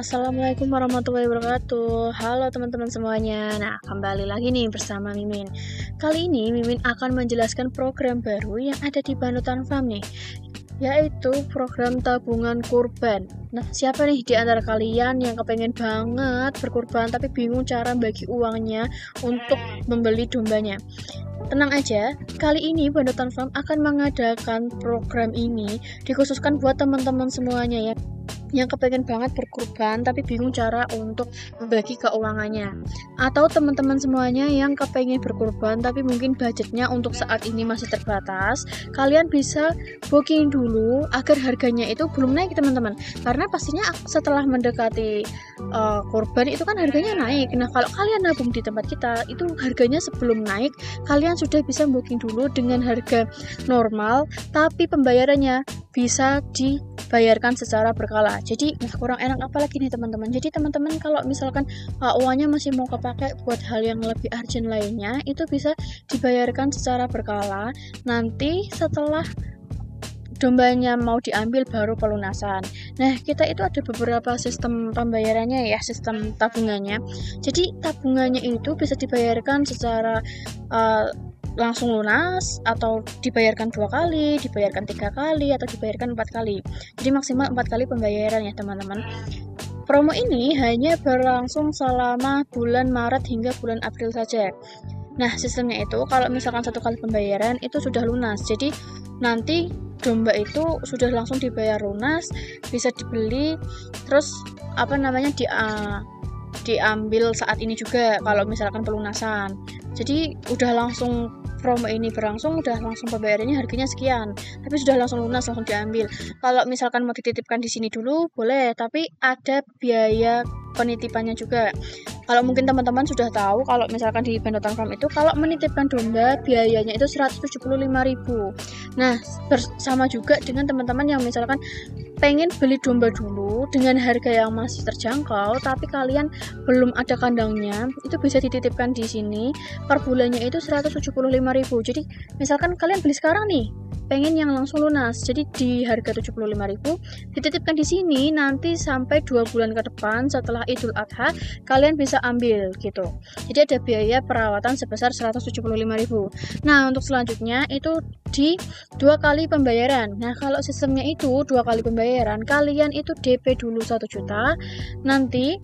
Assalamualaikum warahmatullahi wabarakatuh. Halo teman-teman semuanya. Nah, kembali lagi nih bersama Mimin. Kali ini Mimin akan menjelaskan program baru yang ada di Panutan Farm nih, yaitu program tabungan kurban. Nah, siapa nih di antara kalian yang kepengen banget berkurban tapi bingung cara bagi uangnya untuk membeli dombanya? Tenang aja, kali ini Panutan Farm akan mengadakan program ini dikhususkan buat teman-teman semuanya ya, yang kepengen banget berkurban tapi bingung cara untuk membagi keuangannya, atau teman-teman semuanya yang kepengen berkurban tapi mungkin budgetnya untuk saat ini masih terbatas. Kalian bisa booking dulu agar harganya itu belum naik teman-teman, karena pastinya setelah mendekati kurban itu kan harganya naik. Nah, kalau kalian nabung di tempat kita itu harganya sebelum naik, kalian sudah bisa booking dulu dengan harga normal, tapi pembayarannya bisa dibayarkan secara berkala. Jadi kurang enak apalagi nih teman-teman. Jadi teman-teman kalau misalkan uangnya masih mau kepake buat hal yang lebih urgent lainnya, itu bisa dibayarkan secara berkala. Nanti setelah dombanya mau diambil baru pelunasan. Nah, kita itu ada beberapa sistem pembayarannya ya, sistem tabungannya. Jadi tabungannya itu bisa dibayarkan secara langsung lunas, atau dibayarkan 2 kali, dibayarkan 3 kali, atau dibayarkan 4 kali. Jadi maksimal 4 kali pembayaran ya teman-teman. Promo ini hanya berlangsung selama bulan Maret hingga bulan April saja. Nah, sistemnya itu kalau misalkan 1 kali pembayaran itu sudah lunas. Jadi nanti domba itu sudah langsung dibayar lunas, bisa dibeli, terus diambil saat ini juga kalau misalkan pelunasan. Jadi udah langsung promo ini berlangsung, udah langsung pembayarannya harganya sekian, tapi sudah langsung lunas, langsung diambil. Kalau misalkan mau dititipkan di sini dulu boleh, tapi ada biaya penitipannya juga. Kalau mungkin teman-teman sudah tahu, kalau misalkan di Panutan Farm itu kalau menitipkan domba biayanya itu 175.000. Nah, bersama juga dengan teman-teman yang misalkan pengen beli domba dulu dengan harga yang masih terjangkau, tapi kalian belum ada kandangnya, itu bisa dititipkan di sini. Per bulannya itu 175.000. Jadi misalkan kalian beli sekarang nih, pengen yang langsung lunas, jadi di harga 75.000 dititipkan di sini, nanti sampai 2 bulan ke depan setelah Idul Adha kalian bisa ambil gitu. Jadi ada biaya perawatan sebesar 175.000. Nah, untuk selanjutnya itu di 2 kali pembayaran. Nah, kalau sistemnya itu 2 kali pembayaran, kalian itu DP dulu 1 juta, nanti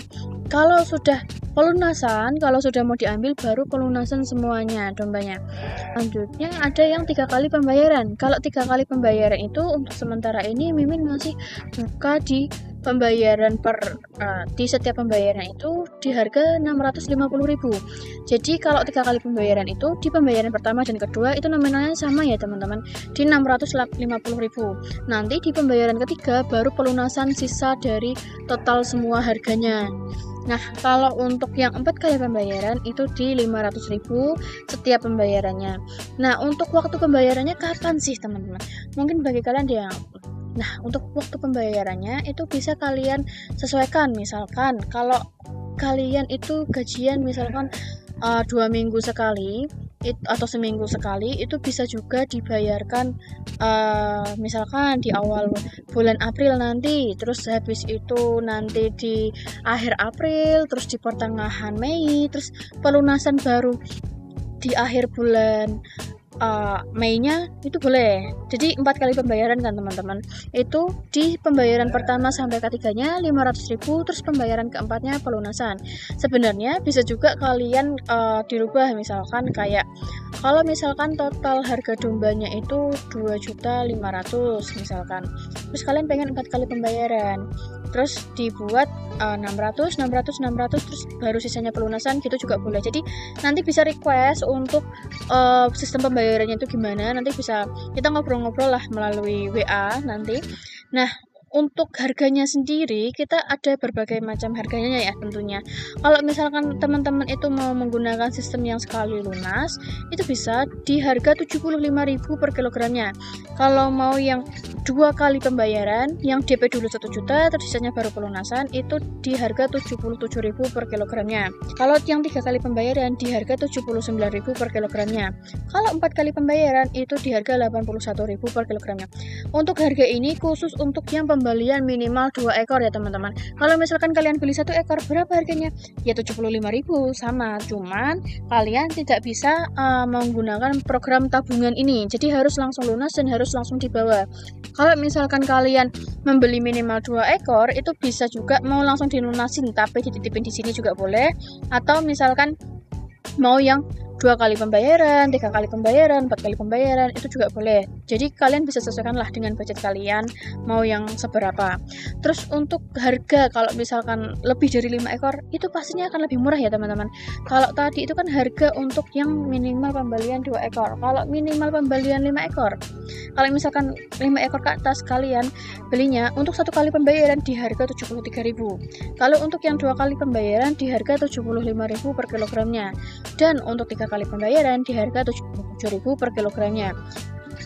kalau sudah pelunasan, kalau sudah mau diambil baru pelunasan semuanya dombanya. Selanjutnya ada yang 3 kali pembayaran. Kalau 3 kali pembayaran itu untuk sementara ini Mimin masih buka di pembayaran di setiap pembayaran itu di harga 650.000. Jadi kalau 3 kali pembayaran itu di pembayaran pertama dan kedua itu nominalnya sama ya teman-teman, di 650.000. Nanti di pembayaran ketiga baru pelunasan sisa dari total semua harganya. Nah, kalau untuk yang 4 kali pembayaran itu di 500.000 setiap pembayarannya. Nah, untuk waktu pembayarannya kapan sih teman-teman? Mungkin bagi kalian yang untuk waktu pembayarannya itu bisa kalian sesuaikan. Misalkan kalau kalian itu gajian misalkan 2 minggu sekali atau seminggu sekali, itu bisa juga dibayarkan misalkan di awal bulan April nanti, terus habis itu nanti di akhir April, terus di pertengahan Mei, terus pelunasan baru di akhir bulan Mei-nya itu boleh. Jadi 4 kali pembayaran kan teman-teman. Itu di pembayaran pertama sampai ketiganya 500.000, terus pembayaran keempatnya pelunasan. Sebenarnya bisa juga kalian dirubah, misalkan kayak kalau misalkan total harga dombanya itu 2.500.000 misalkan. Terus kalian pengen 4 kali pembayaran. Terus dibuat 600 terus baru sisanya pelunasan, gitu juga boleh. Jadi nanti bisa request untuk sistem pembayarannya itu gimana, nanti bisa kita ngobrol-ngobrol lah melalui WA nanti. Nah, untuk harganya sendiri kita ada berbagai macam harganya ya tentunya. Kalau misalkan teman-teman itu mau menggunakan sistem yang sekali lunas, itu bisa di harga 75.000 per kilogramnya. Kalau mau yang 2 kali pembayaran, yang DP dulu 1 juta, terus sisanya baru pelunasan, itu di harga 77.000 per kilogramnya. Kalau yang 3 kali pembayaran di harga 79.000 per kilogramnya. Kalau 4 kali pembayaran itu di harga 81.000 per kilogramnya. Untuk harga ini khusus untuk yang pembelian minimal 2 ekor ya teman-teman. Kalau misalkan kalian beli 1 ekor, berapa harganya? Ya 75.000, sama. Cuman kalian tidak bisa menggunakan program tabungan ini. Jadi harus langsung lunas dan harus langsung dibawa. Kalau misalkan kalian membeli minimal 2 ekor, itu bisa juga mau langsung dilunasin, tapi dititipin di sini juga boleh. Atau misalkan mau yang 2 kali pembayaran, 3 kali pembayaran, 4 kali pembayaran, itu juga boleh. Jadi kalian bisa sesuaikanlah dengan budget kalian mau yang seberapa. Terus untuk harga, kalau misalkan lebih dari 5 ekor, itu pastinya akan lebih murah ya teman-teman. Kalau tadi itu kan harga untuk yang minimal pembelian 2 ekor. Kalau minimal pembelian 5 ekor, kalau misalkan 5 ekor ke atas, kalian belinya untuk 1 kali pembayaran di harga 73.000. Kalau untuk yang 2 kali pembayaran di harga 75.000 per kilogramnya. Dan untuk 3 kali pembayaran di harga 77.000 per kilogramnya.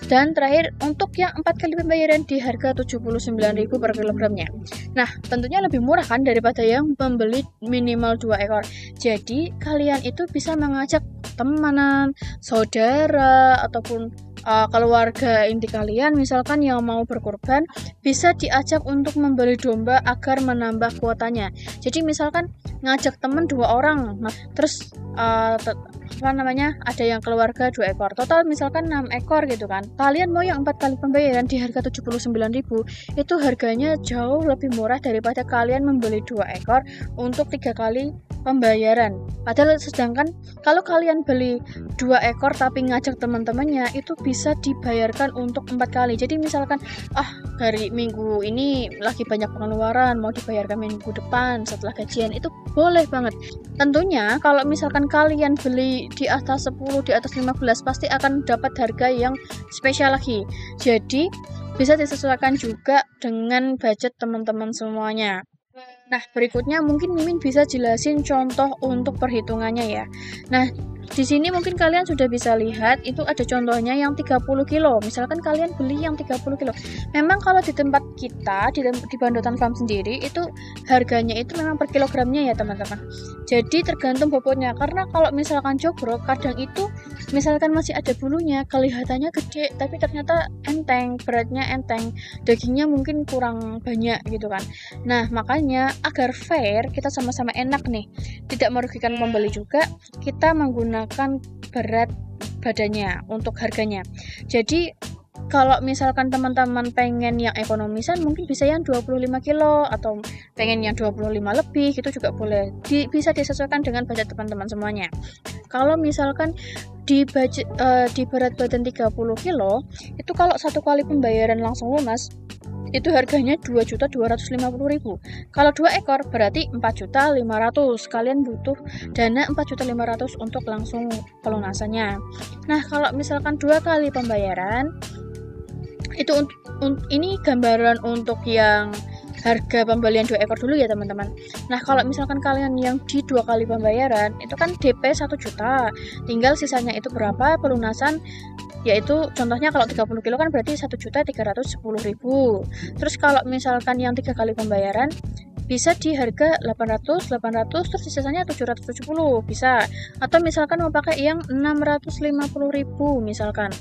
Dan terakhir untuk yang 4 kali pembayaran di harga 79.000 per kilogramnya. Nah, tentunya lebih murah kan daripada yang membeli minimal 2 ekor. Jadi, kalian itu bisa mengajak teman, saudara, ataupun keluarga inti kalian misalkan yang mau berkorban, bisa diajak untuk membeli domba agar menambah kuotanya. Jadi misalkan ngajak temen 2 orang, terus ada yang keluarga 2 ekor, total misalkan 6 ekor gitu kan. Kalian mau yang 4 kali pembayaran di harga 79.000, itu harganya jauh lebih murah daripada kalian membeli 2 ekor untuk 3 kali pembayaran. Padahal sedangkan kalau kalian beli 2 ekor tapi ngajak teman-temannya, itu bisa dibayarkan untuk 4 kali. Jadi misalkan hari minggu ini lagi banyak pengeluaran, mau dibayarkan minggu depan setelah gajian, itu boleh banget. Tentunya kalau misalkan kalian beli di atas 10, di atas 15, pasti akan dapat harga yang spesial lagi. Jadi bisa disesuaikan juga dengan budget teman-teman semuanya. Nah, berikutnya mungkin Mimin bisa jelasin contoh untuk perhitungannya ya. Nah, di sini mungkin kalian sudah bisa lihat itu ada contohnya yang 30 kilo. Misalkan kalian beli yang 30 kilo. Memang kalau di tempat kita, di Bandotan Farm sendiri, itu harganya itu memang per kilogramnya ya teman-teman. Jadi tergantung bobotnya. Karena kalau misalkan jogrok, kadang itu misalkan masih ada bulunya, kelihatannya gede, tapi ternyata enteng, beratnya enteng, dagingnya mungkin kurang banyak gitu kan. Nah, makanya agar fair, kita sama-sama enak nih, tidak merugikan pembeli juga, kita menggunakan berat badannya untuk harganya. Jadi kalau misalkan teman-teman pengen yang ekonomisan, mungkin bisa yang 25 kilo atau pengen yang 25 lebih, gitu juga boleh. Bisa disesuaikan dengan budget teman-teman semuanya. Kalau misalkan di berat badan 30 kilo, itu kalau 1 kali pembayaran langsung lunas, itu harganya 2.250.000. Kalau 2 ekor berarti 4.500.000. Kalian butuh dana 4.500.000 untuk langsung pelunasannya. Nah, kalau misalkan 2 kali pembayaran, itu ini gambaran untuk yang harga pembelian 2 ekor dulu ya teman-teman. Nah, kalau misalkan kalian yang di 2 kali pembayaran, itu kan DP 1 juta, tinggal sisanya itu berapa pelunasan, yaitu contohnya kalau 30 kilo kan berarti 1.310.000. Terus kalau misalkan yang 3 kali pembayaran, bisa di harga 800, terus sisanya 770 bisa. Atau misalkan mau pakai yang 650.000 misalkan.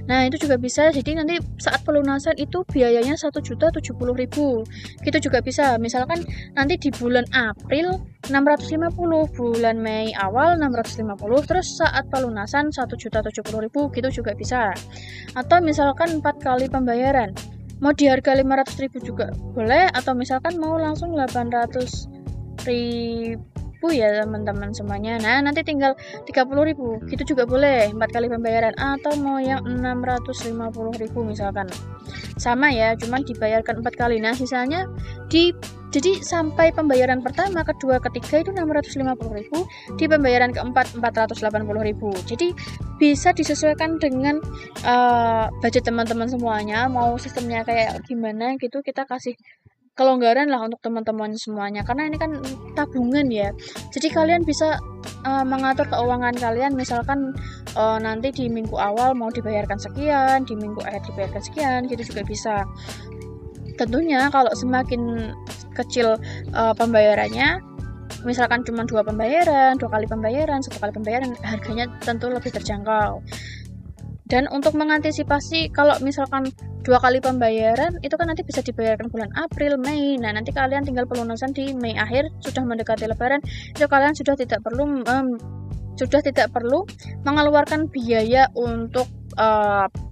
Nah, itu juga bisa. Jadi nanti saat pelunasan itu biayanya 1.070.000. Gitu juga bisa. Misalkan nanti di bulan April 650, bulan Mei awal 650, terus saat pelunasan 1.070.000, gitu juga bisa. Atau misalkan 4 kali pembayaran, mau di harga 500.000 juga boleh, atau misalkan mau langsung 800.000 ya teman-teman semuanya. Nah, nanti tinggal 30.000, gitu juga boleh 4 kali pembayaran. Atau mau yang 650.000 misalkan, sama ya, cuman dibayarkan 4 kali. Nah, sisanya jadi sampai pembayaran pertama, kedua, ketiga itu 650.000, di pembayaran keempat 480.000. Jadi bisa disesuaikan dengan budget teman-teman semuanya, mau sistemnya kayak gimana gitu, kita kasih kelonggaran lah untuk teman-teman semuanya, karena ini kan tabungan ya. Jadi kalian bisa mengatur keuangan kalian, misalkan nanti di minggu awal mau dibayarkan sekian, di minggu akhir dibayarkan sekian, gitu juga bisa. Tentunya kalau semakin kecil pembayarannya, misalkan cuma 2 kali pembayaran, 1 kali pembayaran, harganya tentu lebih terjangkau. Dan untuk mengantisipasi kalau misalkan 2 kali pembayaran, itu kan nanti bisa dibayarkan bulan April, Mei. Nah, nanti kalian tinggal pelunasan di Mei akhir, sudah mendekati Lebaran, itu kalian sudah tidak perlu mengeluarkan biaya untuk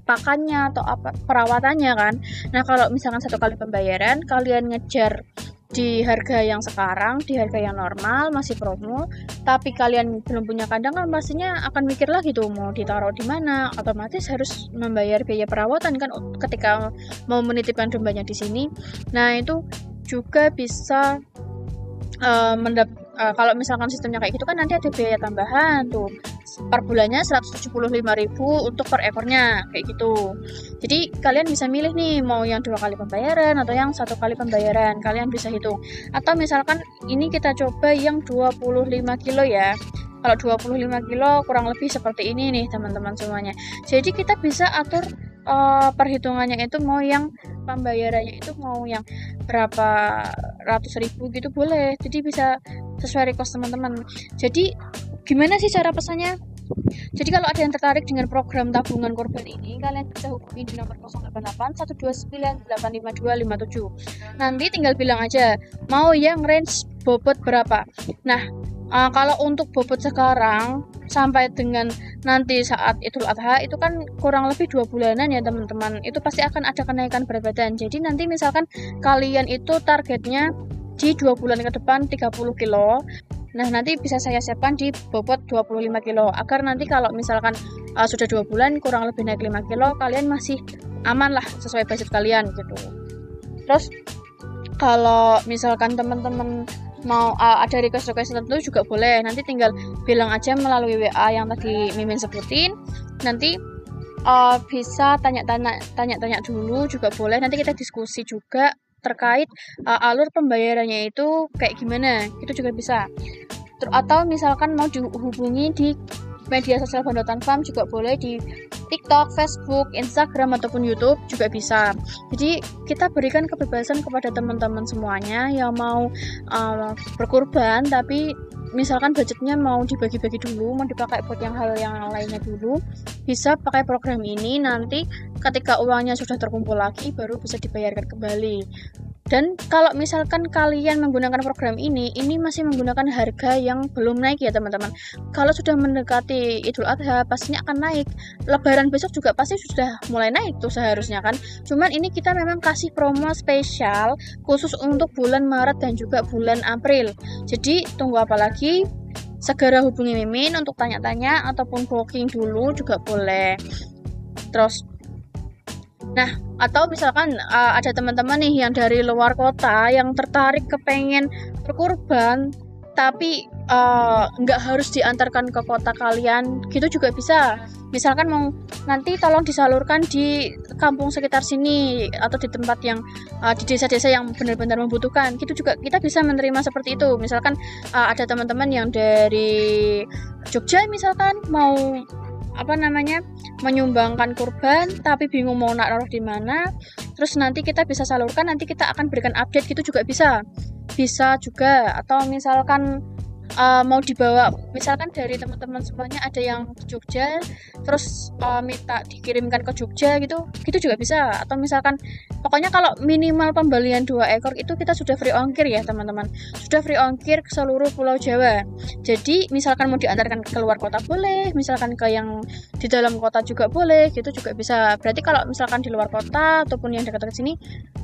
pakannya atau perawatannya kan. Nah, kalau misalkan 1 kali pembayaran, kalian ngejar di harga yang sekarang, di harga yang normal, masih promo, tapi kalian belum punya kandang kan pastinya akan mikir lagi tuh mau ditaruh di mana, otomatis harus membayar biaya perawatan kan ketika mau menitipkan dombanya di sini. Nah, itu juga bisa kalau misalkan sistemnya kayak gitu kan nanti ada biaya tambahan tuh per bulannya 175.000 untuk per ekornya kayak gitu. Jadi kalian bisa milih nih mau yang 2 kali pembayaran atau yang 1 kali pembayaran, kalian bisa hitung. Atau misalkan ini kita coba yang 25 kilo ya. Kalau 25 kilo kurang lebih seperti ini nih teman-teman semuanya. Jadi kita bisa atur perhitungannya itu mau yang pembayarannya itu mau yang berapa ratus ribu gitu boleh. Jadi bisa sesuai request teman-teman. Jadi gimana sih cara pesannya? Jadi kalau ada yang tertarik dengan program tabungan korban ini, kalian bisa hubungi di nomor 088129855257. Nanti tinggal bilang aja mau yang range bobot berapa. Nah, kalau untuk bobot sekarang sampai dengan nanti saat Idul Adha itu kan kurang lebih 2 bulanan ya teman-teman. Itu pasti akan ada kenaikan berat badan. Jadi nanti misalkan kalian itu targetnya di 2 bulan ke depan 30 kilo. Nah, nanti bisa saya siapkan di bobot 25 kilo agar nanti kalau misalkan sudah 2 bulan kurang lebih naik 5 kilo, kalian masih aman lah sesuai budget kalian gitu. Terus kalau misalkan teman-teman mau ada request tertentu juga boleh, nanti tinggal bilang aja melalui WA yang tadi Mimin sebutin. Nanti bisa tanya-tanya dulu juga boleh, nanti kita diskusi juga terkait alur pembayarannya itu kayak gimana, itu juga bisa. Atau misalkan mau dihubungi di media sosial Bandotan Farm juga boleh, di TikTok, Facebook, Instagram, ataupun YouTube juga bisa. Jadi kita berikan kebebasan kepada teman-teman semuanya yang mau berkurban, tapi misalkan budgetnya mau dibagi-bagi dulu, mau dipakai buat yang hal yang lainnya dulu, bisa pakai program ini. Nanti ketika uangnya sudah terkumpul lagi, baru bisa dibayarkan kembali. Dan kalau misalkan kalian menggunakan program ini masih menggunakan harga yang belum naik ya teman-teman. Kalau sudah mendekati Idul Adha pastinya akan naik. Lebaran besok juga pasti sudah mulai naik tuh seharusnya kan. Cuman ini kita memang kasih promo spesial khusus untuk bulan Maret dan juga bulan April. Jadi tunggu apa lagi? Segera hubungi Mimin untuk tanya-tanya ataupun booking dulu juga boleh. Terus nah, atau misalkan ada teman-teman nih yang dari luar kota yang tertarik kepengen berkurban, tapi nggak harus diantarkan ke kota kalian, gitu juga bisa. Misalkan mau nanti tolong disalurkan di kampung sekitar sini atau di tempat yang di desa-desa yang benar-benar membutuhkan, gitu juga kita bisa menerima seperti itu. Misalkan ada teman-teman yang dari Jogja misalkan mau menyumbangkan kurban tapi bingung mau naruh di mana, terus nanti kita bisa salurkan, nanti kita akan berikan update, gitu juga bisa juga. Atau misalkan mau dibawa, misalkan dari teman-teman semuanya ada yang di Jogja terus minta dikirimkan ke Jogja gitu juga bisa. Atau misalkan pokoknya kalau minimal pembelian 2 ekor itu kita sudah free ongkir ya teman-teman, sudah free ongkir ke seluruh Pulau Jawa. Jadi misalkan mau diantarkan ke luar kota boleh, misalkan ke yang di dalam kota juga boleh, gitu juga bisa. Berarti kalau misalkan di luar kota ataupun yang dekat-dekat sini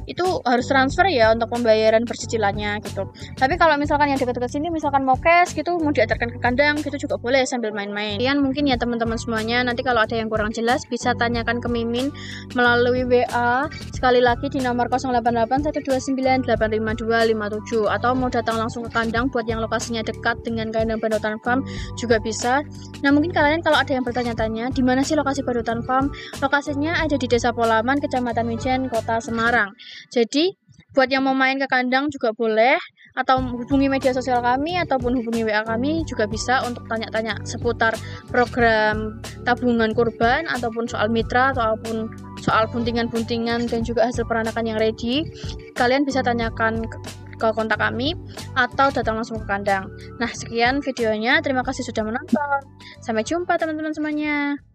itu harus transfer ya untuk pembayaran percicilannya gitu. Tapi kalau misalkan yang dekat-dekat sini misalkan mau cash gitu, mau diantarkan ke kandang gitu juga boleh sambil main-main. Kalian mungkin ya teman-teman semuanya, nanti kalau ada yang kurang jelas bisa tanyakan ke Mimin melalui WA sekali lagi di nomor 088129855257, atau mau datang langsung ke kandang buat yang lokasinya dekat dengan kandang Bandotan Farm juga bisa. Nah, mungkin kalian kalau ada yang bertanya-tanya di mana sih lokasi Bandotan Farm, lokasinya ada di Desa Polaman, Kecamatan Mijen, Kota Semarang. Jadi buat yang mau main ke kandang juga boleh, atau hubungi media sosial kami ataupun hubungi WA kami juga bisa untuk tanya-tanya seputar program tabungan kurban ataupun soal mitra ataupun soal buntingan-buntingan dan juga hasil peranakan yang ready. Kalian bisa tanyakan ke kontak kami atau datang langsung ke kandang. Nah, sekian videonya. Terima kasih sudah menonton. Sampai jumpa teman-teman semuanya.